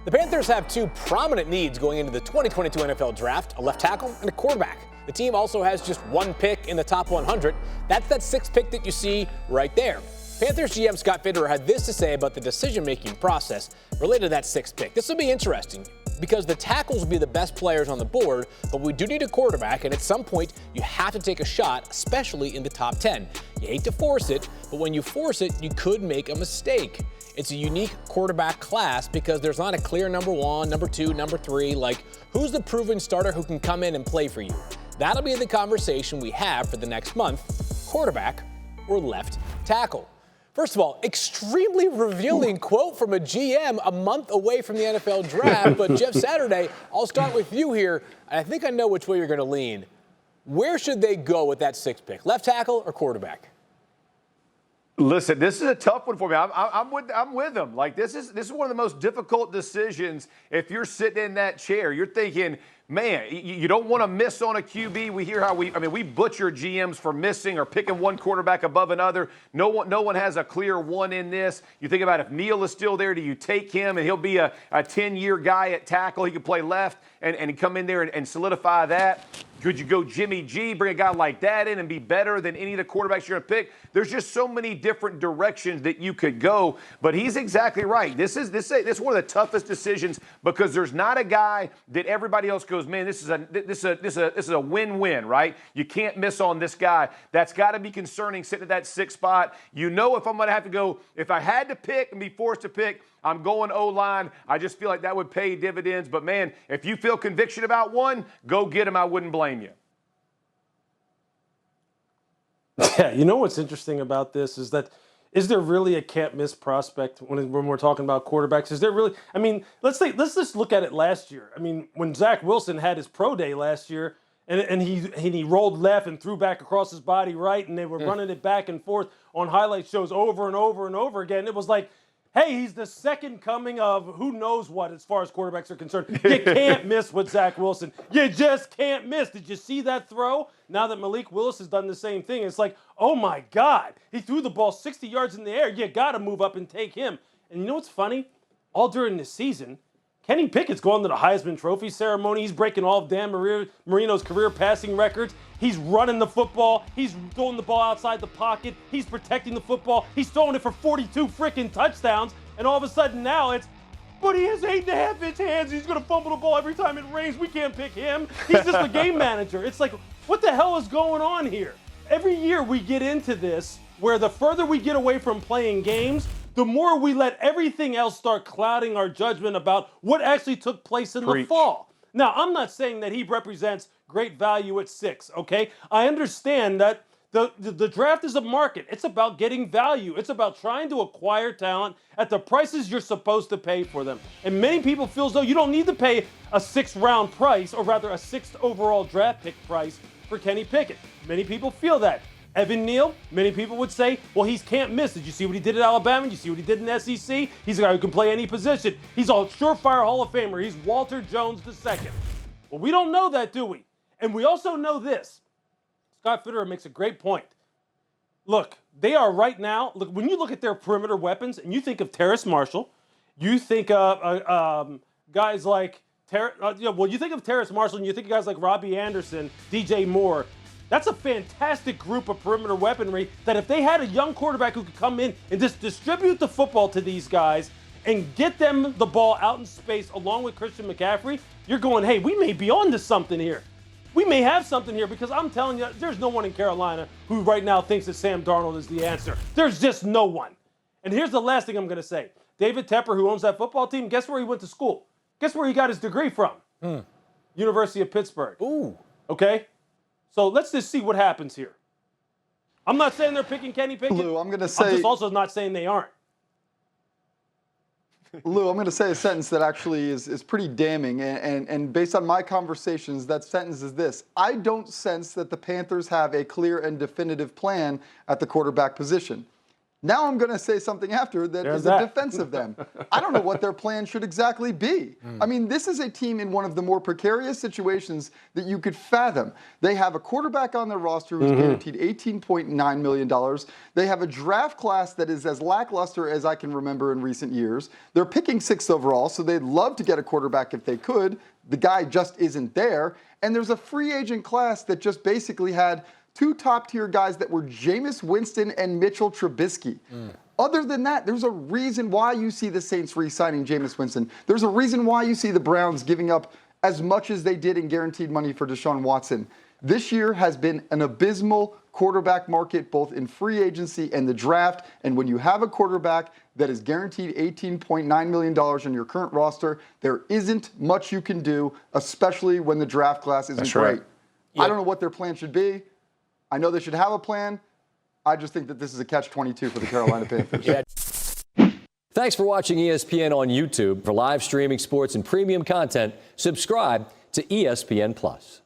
The Panthers have two prominent needs going into the 2022 NFL Draft, a left tackle and a quarterback. The team also has just one pick in the top 100. That's that sixth pick that you see right there. Panthers GM Scott Fitterer had this to say about the decision-making process related to that sixth pick. This will be interesting because the tackles will be the best players on the board, but we do need a quarterback, and at some point you have to take a shot, especially in the top 10. You hate to force it, but when you force it, you could make a mistake. It's a unique quarterback class because there's not a clear number one, number two, number three. Like, who's the proven starter who can come in and play for you? That'll be the conversation we have for the next month, quarterback or left tackle. First of all, extremely revealing quote from a GM a month away from the NFL draft. But Jeff Saturday, I'll start with you here. I think I know which way you're going to lean. Where should they go with that sixth pick, left tackle or quarterback? Listen, this is a tough one for me. I'm with them. Like, this is one of the most difficult decisions. If you're sitting in that chair, you're thinking, man, you don't want to miss on a QB. We hear how we butcher GMs for missing or picking one quarterback above another. No one has a clear one in this. You think about if Neal is still there, do you take him and he'll be a 10-year guy at tackle? He can play left and come in there and solidify that. Could you go Jimmy G, bring a guy like that in and be better than any of the quarterbacks you're going to pick? There's just so many different directions that you could go. But he's exactly right. This is one of the toughest decisions because there's not a guy that everybody else goes, man, this is a win-win, right? You can't miss on this guy. That's got to be concerning sitting at that sixth spot. You know, if I'm going to have to go, if I had to pick and be forced to pick, I'm going O-line. I just feel like that would pay dividends. But, man, if you feel conviction about one, go get him. I wouldn't blame you. Yeah, you know what's interesting about this is is there really a can't-miss prospect when we're talking about quarterbacks? Is there really – I mean, let's just look at it last year. I mean, when Zach Wilson had his pro day last year and he rolled left and threw back across his body right, and they were running it back and forth on highlight shows over and over and over again, it was like – hey, he's the second coming of who knows what as far as quarterbacks are concerned. You can't miss with Zach Wilson. You just can't miss. Did you see that throw? Now that Malik Willis has done the same thing, it's like, oh, my God. He threw the ball 60 yards in the air. You got to move up and take him. And you know what's funny? All during this season, Kenny Pickett's going to the Heisman Trophy ceremony. He's breaking all of Dan Marino's career passing records. He's running the football. He's throwing the ball outside the pocket. He's protecting the football. He's throwing it for 42 freaking touchdowns. And all of a sudden now it's, but he has 8.5-inch hands. He's going to fumble the ball every time it rains. We can't pick him. He's just a game manager. It's like, what the hell is going on here? Every year we get into this where the further we get away from playing games, the more we let everything else start clouding our judgment about what actually took place in the fall. Now, I'm not saying that he represents great value at 6, okay? I understand that the draft is a market. It's about getting value. It's about trying to acquire talent at the prices you're supposed to pay for them. And many people feel as though you don't need to pay a 6th-round price, or rather a 6th overall draft pick price for Kenny Pickett. Many people feel that. Evan Neal, many people would say, well, he can't miss. Did you see what he did at Alabama? Did you see what he did in SEC? He's a guy who can play any position. He's a surefire Hall of Famer. He's Walter Jones II. Well, we don't know that, do we? And we also know this. Scott Fitterer makes a great point. Look, they are right now, look, when you look at their perimeter weapons and you think of Terrace Marshall, you think of guys like, you think of Terrace Marshall and you think of guys like Robbie Anderson, DJ Moore. That's a fantastic group of perimeter weaponry that if they had a young quarterback who could come in and just distribute the football to these guys and get them the ball out in space along with Christian McCaffrey, you're going, hey, we may be on to something here. We may have something here because I'm telling you, there's no one in Carolina who right now thinks that Sam Darnold is the answer. There's just no one. And here's the last thing I'm going to say. David Tepper, who owns that football team, guess where he went to school? Guess where he got his degree from? University of Pittsburgh. Ooh. Okay? So let's just see what happens here. I'm not saying they're picking Kenny Pickett. Lou, I'm going to say... I'm just also not saying they aren't. Lou, I'm going to say a sentence that actually is pretty damning, and based on my conversations, that sentence is this. I don't sense that the Panthers have a clear and definitive plan at the quarterback position. Now I'm going to say something after that is a defense of them. I don't know what their plan should exactly be. I mean, this is a team in one of the more precarious situations that you could fathom. They have a quarterback on their roster who's guaranteed $18.9 million. They have a draft class that is as lackluster as I can remember in recent years. They're picking 6th overall, so they'd love to get a quarterback if they could. The guy just isn't there. And there's a free agent class that just basically had 2 top-tier guys that were Jameis Winston and Mitchell Trubisky. Other than that, there's a reason why you see the Saints re-signing Jameis Winston. There's a reason why you see the Browns giving up as much as they did in guaranteed money for Deshaun Watson. This year has been an abysmal quarterback market, both in free agency and the draft. And when you have a quarterback that is guaranteed $18.9 million in your current roster, there isn't much you can do, especially when the draft class isn't great. Yep. I don't know what their plan should be. I know they should have a plan. I just think that this is a catch-22 for the Carolina Panthers. Thanks for watching ESPN on YouTube. For live streaming sports and premium content, subscribe to ESPN+.